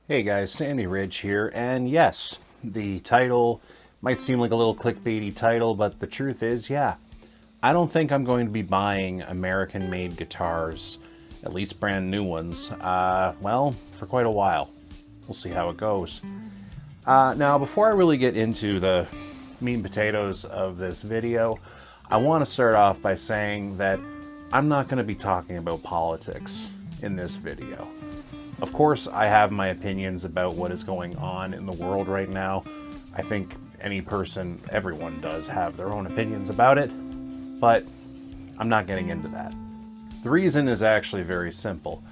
Hey guys, Sandy Ridge here, and yes, the title might seem like a little clickbaity title, but the truth is, yeah, I don't think I'm going to be buying American-made guitars, at least brand new ones, well, for quite a while. We'll see how it goes. Now, before I really get into the meat and potatoes of this video, I want to start off by saying that I'm not going to be talking about politics in this video. Of course, I have my opinions about what is going on in the world right now. I think everyone does have their own opinions about it, but I'm not getting into that. The reason is actually very simple.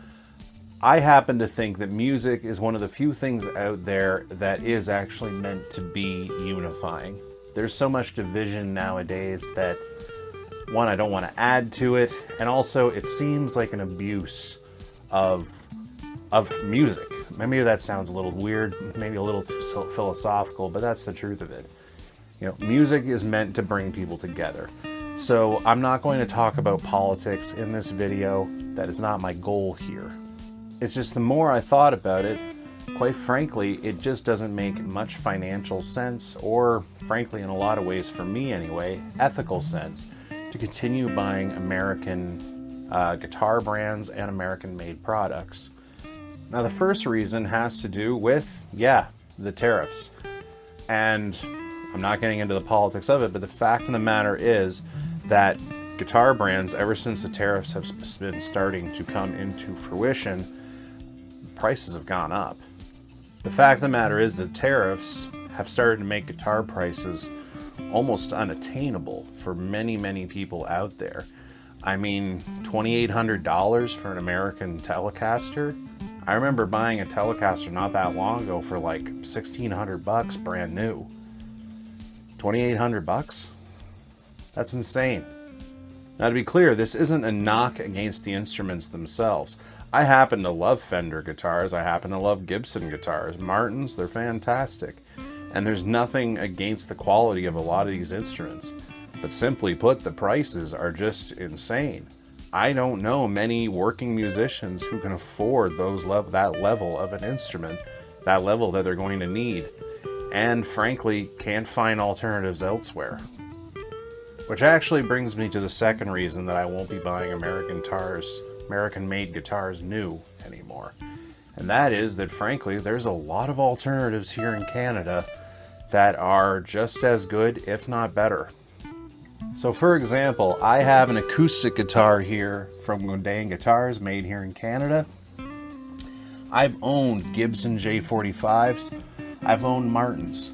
I happen to think that music is one of the few things out there that is actually meant to be unifying. There's so much division nowadays that, one, I don't want to add to it, and also it seems like an abuse of music. Maybe that sounds a little weird, maybe a little too philosophical, but that's the truth of it. You know, music is meant to bring people together. So I'm not going to talk about politics in this video. That is not my goal here. It's just the more I thought about it, quite frankly, it just doesn't make much financial sense, or frankly, in a lot of ways for me anyway, ethical sense, to continue buying American guitar brands and American-made products. Now, the first reason has to do with, the tariffs. And I'm not getting into the politics of it, but the fact of the matter is that guitar brands, ever since the tariffs have been starting to come into fruition, prices have gone up. The fact of the matter is that tariffs have started to make guitar prices almost unattainable for many, many people out there. I mean, $2,800 for an American Telecaster? I remember buying a Telecaster not that long ago for like $1,600 brand new. $2,800? That's insane. Now, to be clear, this isn't a knock against the instruments themselves. I happen to love Fender guitars. I happen to love Gibson guitars. Martins, they're fantastic. And there's nothing against the quality of a lot of these instruments. But simply put, the prices are just insane. I don't know many working musicians who can afford that level of an instrument, that level that they're going to need, and frankly can't find alternatives elsewhere. Which actually brings me to the second reason that I won't be buying American-made guitars new anymore. And that is that frankly there's a lot of alternatives here in Canada that are just as good, if not better. So for example, I have an acoustic guitar here from Godin Guitars, made here in Canada. I've owned Gibson J45s. I've owned Martins.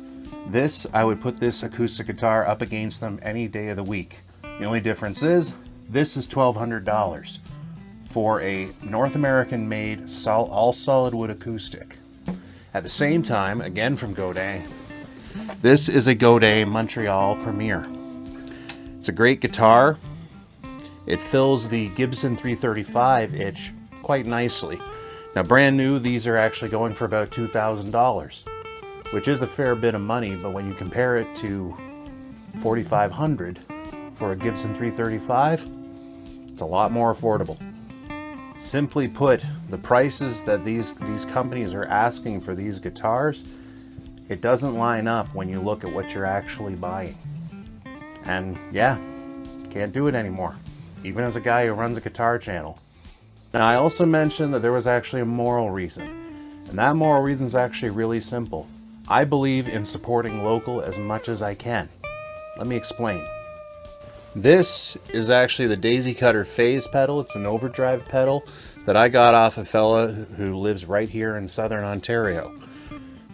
I would put this acoustic guitar up against them any day of the week. The only difference is, this is $1,200 for a North American made all solid wood acoustic. At the same time, again from Godin, this is a Godin Montreal Premier. It's a great guitar. It fills the Gibson 335 itch quite nicely. Now, brand new, these are actually going for about $2,000, which is a fair bit of money, but when you compare it to $4,500 for a Gibson 335, it's a lot more affordable. Simply put, the prices that these companies are asking for these guitars, it doesn't line up when you look at what you're actually buying. And can't do it anymore, even as a guy who runs a guitar channel. Now, I also mentioned that there was actually a moral reason, and that moral reason is actually really simple. I believe in supporting local as much as I can. Let me explain. This is actually the Daisy Cutter Phase pedal. It's an overdrive pedal that I got off a fella who lives right here in Southern Ontario.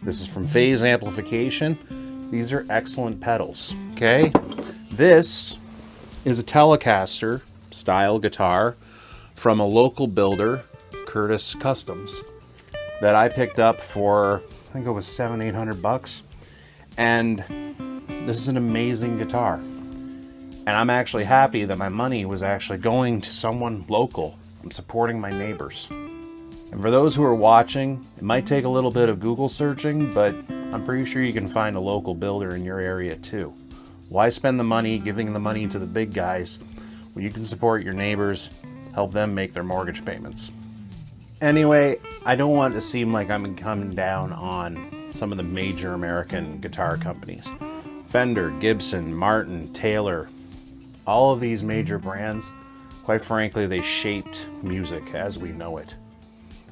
This is from Phase Amplification. These are excellent pedals, okay? This is a Telecaster style guitar from a local builder, Curtis Customs, that I picked up for, I think it was $700-800. And this is an amazing guitar. And I'm actually happy that my money was actually going to someone local. I'm supporting my neighbors. And for those who are watching, it might take a little bit of Google searching, but I'm pretty sure you can find a local builder in your area too. Why spend the money giving the money to the big guys when you can support your neighbors, help them make their mortgage payments? Anyway, I don't want to seem like I'm coming down on some of the major American guitar companies. Fender, Gibson, Martin, Taylor, all of these major brands, quite frankly, they shaped music as we know it.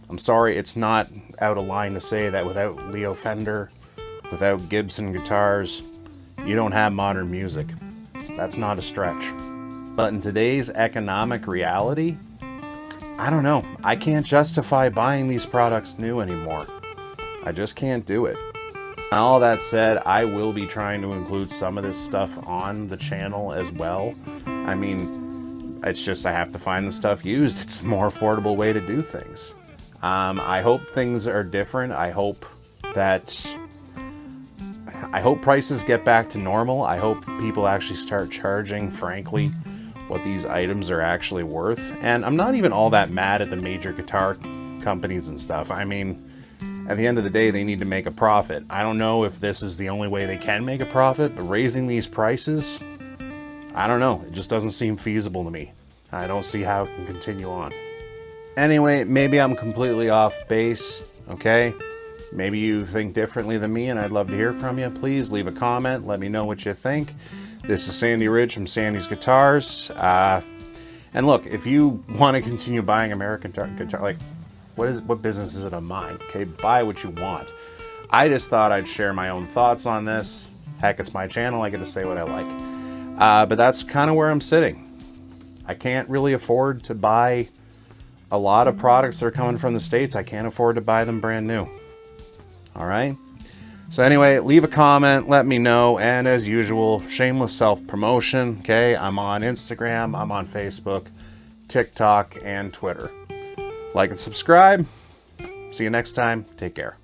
I'm sorry, it's not out of line to say that without Leo Fender, without Gibson guitars, you don't have modern music. That's not a stretch. But in today's economic reality, I don't know. I can't justify buying these products new anymore. I just can't do it. All that said, I will be trying to include some of this stuff on the channel as well. I mean, it's just I have to find the stuff used. It's a more affordable way to do things. I hope things are different. I hope prices get back to normal. I hope people actually start charging, frankly, what these items are actually worth. And I'm not even all that mad at the major guitar companies and stuff. I mean, at the end of the day, they need to make a profit. I don't know if this is the only way they can make a profit, but raising these prices, I don't know. It just doesn't seem feasible to me. I don't see how it can continue on. Anyway, maybe I'm completely off base, okay? Maybe you think differently than me, and I'd love to hear from you. Please leave a comment. Let me know what you think. This is Sandy Ridge from Sandy's Guitars. And look, if you want to continue buying American guitar, like, what business is it of mine? Okay, buy what you want. I just thought I'd share my own thoughts on this. Heck, it's my channel. I get to say what I like. But that's kind of where I'm sitting. I can't really afford to buy a lot of products that are coming from the States. I can't afford to buy them brand new. All right? So anyway, leave a comment, let me know, and as usual, shameless self-promotion, okay? I'm on Instagram, I'm on Facebook, TikTok, and Twitter. Like and subscribe. See you next time. Take care.